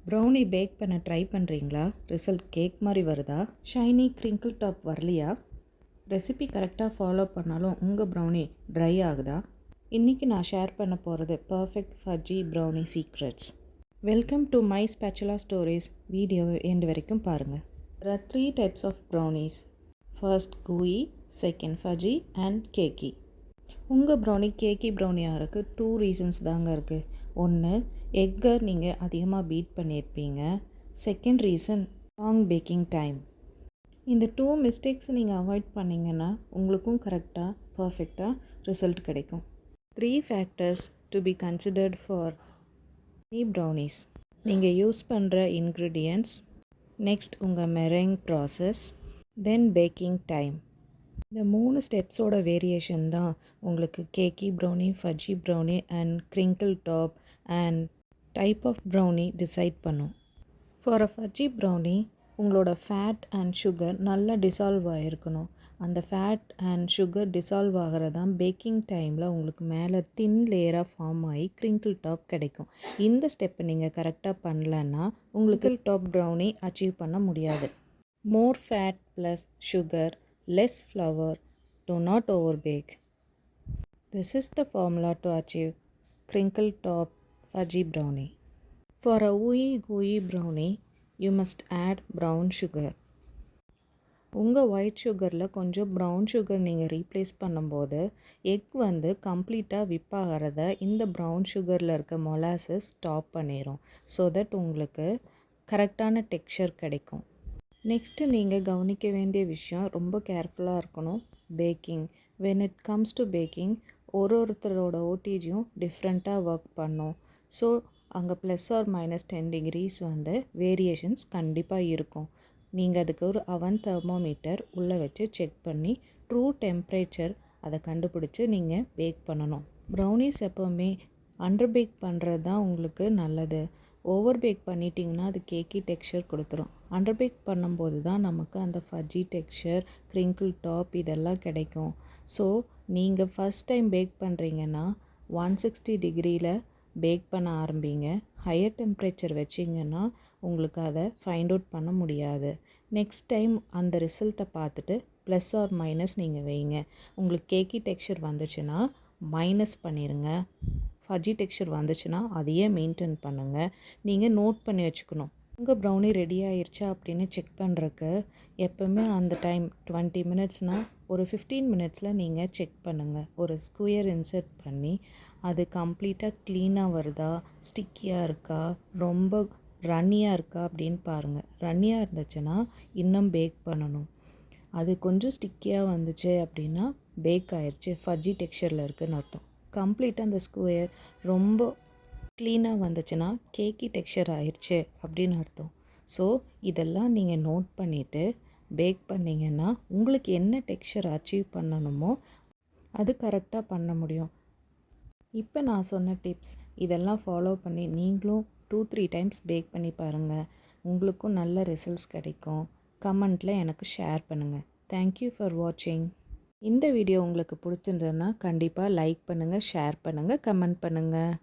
Brownie back பண்ண try பண்ணுறீங்களா? Result cake மாதிரி வருதா? ஷைனி கிரிங்கிள் டாப் வரலையா? ரெசிபி கரெக்டாக ஃபாலோ பண்ணாலும் உங்கள் ப்ரௌனி ட்ரை ஆகுதா? இன்றைக்கி நான் ஷேர் பண்ண போகிறது perfect ஃபஜ்ஜி brownie secrets. Welcome to my ஸ்பெச்சுலா stories. வீடியோவை எண்டு வரைக்கும் பாருங்கள். There are 3 types of brownies. First gooey, second fudgy and cakey. உங்கள் ப்ரௌனி கேக்கி ப்ரௌனியாக இருக்குது 2 ரீசன்ஸ் தாங்க இருக்குது. ஒன்று, எக்கை நீங்கள் அதிகமாக பீட் பண்ணியிருப்பீங்க. Second reason, long packing time. இந்த 2 மிஸ்டேக்ஸ் நீங்கள் அவாய்ட் பண்ணிங்கன்னா உங்களுக்கும் கரெக்டாக பர்ஃபெக்டாக ரிசல்ட் கிடைக்கும். 3 factors to be considered for any brownies. நீங்கள் யூஸ் பண்ணுற இன்க்ரீடியன்ட்ஸ், நெக்ஸ்ட் உங்கள் மெரிங் ப்ராசஸ், தென் பேக்கிங் டைம். இந்த 3 ஸ்டெப்ஸோட வேரியேஷன் தான் உங்களுக்கு cakey brownie, fudgy brownie and crinkle top and type of brownie decide பண்ணும். ஃபார் அ ஃபஜ்ஜி ப்ரௌனி உங்களோட ஃபேட் அண்ட் சுகர் நல்லா டிசால்வ் ஆகிருக்கணும். அந்த ஃபேட் அண்ட் சுகர் டிசால்வ் ஆகிறது தான் பேக்கிங் டைமில் உங்களுக்கு மேலே தின் லேயராக ஃபார்ம் ஆகி கிரிங்கிள் டாப் கிடைக்கும். இந்த ஸ்டெப்பை நீங்கள் கரெக்டாக பண்ணலன்னா உங்களுக்கு டாப் ப்ரௌனி அச்சீவ் பண்ண முடியாது. More fat plus sugar, less flour, do not overbake. This is the formula to achieve crinkle top fudgy brownie. For a ooey gooey brownie, you must add brown sugar. உங்கள் white சுகரில் கொஞ்சம் brown sugar நீங்கள் replace பண்ணும்போது egg கம்ப்ளீட்டாக விப்பாகிறத இந்த brown சுகரில் இருக்க molasses stop பண்ணிடும். So that உங்களுக்கு கரெக்டான டெக்ஸ்சர் கிடைக்கும். நெக்ஸ்ட்டு நீங்கள் கவனிக்க வேண்டிய விஷயம், ரொம்ப கேர்ஃபுல்லாக இருக்கணும். Baking. When it comes to baking ஒருத்தரோட ஓடிஜியும் டிஃப்ரெண்ட்டாக ஒர்க் பண்ணும். ஸோ அங்கே +or-10 டிகிரிஸ் வேரியேஷன்ஸ் கண்டிப்பாக இருக்கும். நீங்கள் அதுக்கு ஒரு அவன் தெர்மோமீட்டர் உள்ளே வச்சு செக் பண்ணி ட்ரூ டெம்பரேச்சர் அதை கண்டுபிடிச்சி நீங்கள் பேக் பண்ணணும். ப்ரௌனிஸ் எப்போவுமே அண்டர் பேக் பண்ணுறது தான் உங்களுக்கு நல்லது. ஓவர் பேக் பண்ணிட்டிங்கன்னா அது கேக்கி டெக்ஸ்சர் கொடுத்துரும். அண்டர் பேக் பண்ணும்போது தான் நமக்கு அந்த ஃபஜ்ஜி டெக்ஸ்சர், கிரிங்கிள் டாப் இதெல்லாம் கிடைக்கும். ஸோ நீங்கள் ஃபஸ்ட் டைம் பேக் பண்ணுறீங்கன்னா 160 டிகிரியில் பேக் பண்ண ஆரம்பிங்க. ஹையர் டெம்பரேச்சர் வச்சிங்கன்னா உங்களுக்கு அதை ஃபைண்ட் அவுட் பண்ண முடியாது. நெக்ஸ்ட் டைம் அந்த ரிசல்ட்டை பார்த்துட்டு +or- நீங்கள் வைங்க. உங்களுக்கு கேக்கி டெக்ஸ்சர் வந்துச்சுன்னா மைனஸ் பண்ணிடுங்க. ஃபஜ்ஜி டெக்ஸ்சர் வந்துச்சுன்னா அதையே மெயின்டைன் பண்ணுங்கள். நீங்கள் நோட் பண்ணி வச்சுக்கணும். உங்கள் ப்ரௌனி ரெடி ஆயிடுச்சா அப்படின்னு செக் பண்ணுறக்கு எப்போவுமே அந்த டைம் 20 மினிட்ஸ்னால் ஒரு 15 மினிட்ஸில் நீங்கள் செக் பண்ணுங்கள். ஒரு ஸ்குயர் இன்சர்ட் பண்ணி அது கம்ப்ளீட்டாக க்ளீனாக வருதா, ஸ்டிக்கியாக இருக்கா, ரொம்ப ரன்னியாக இருக்கா அப்படின்னு பாருங்கள். ரன்னியாக இருந்துச்சுன்னா இன்னும் பேக் பண்ணணும். அது கொஞ்சம் ஸ்டிக்கியாக வந்துச்சு அப்படின்னா பேக் ஆயிடுச்சு, ஃபஜ்ஜி டெக்ஸ்சரில் இருக்குதுன்னு அர்த்தம். கம்ப்ளீட்டாக அந்த ஸ்குயர் ரொம்ப க்ளீனாக வந்துச்சுன்னா கேக்கி டெக்ஸ்சர் ஆயிடுச்சு அப்படின்னு அர்த்தம். ஸோ இதெல்லாம் நீங்கள் நோட் பண்ணிவிட்டு பேக் பண்ணிங்கன்னா உங்களுக்கு என்ன டெக்ஸ்சர் அச்சீவ் பண்ணணுமோ அது கரெக்டாக பண்ண முடியும். இப்போ நான் சொன்ன டிப்ஸ் இதெல்லாம் ஃபாலோ பண்ணி நீங்களும் 2-3 டைம்ஸ் பேக் பண்ணி பாருங்கள். உங்களுக்கும் நல்ல ரிசல்ட்ஸ் கிடைக்கும். கமெண்ட்டில் எனக்கு ஷேர் பண்ணுங்கள். தேங்க்யூ ஃபார் வாட்சிங். இந்த வீடியோ உங்களுக்கு பிடிச்சிருந்ததுன்னா கண்டிப்பாக லைக் பண்ணுங்கள், ஷேர் பண்ணுங்கள், கமெண்ட் பண்ணுங்கள்.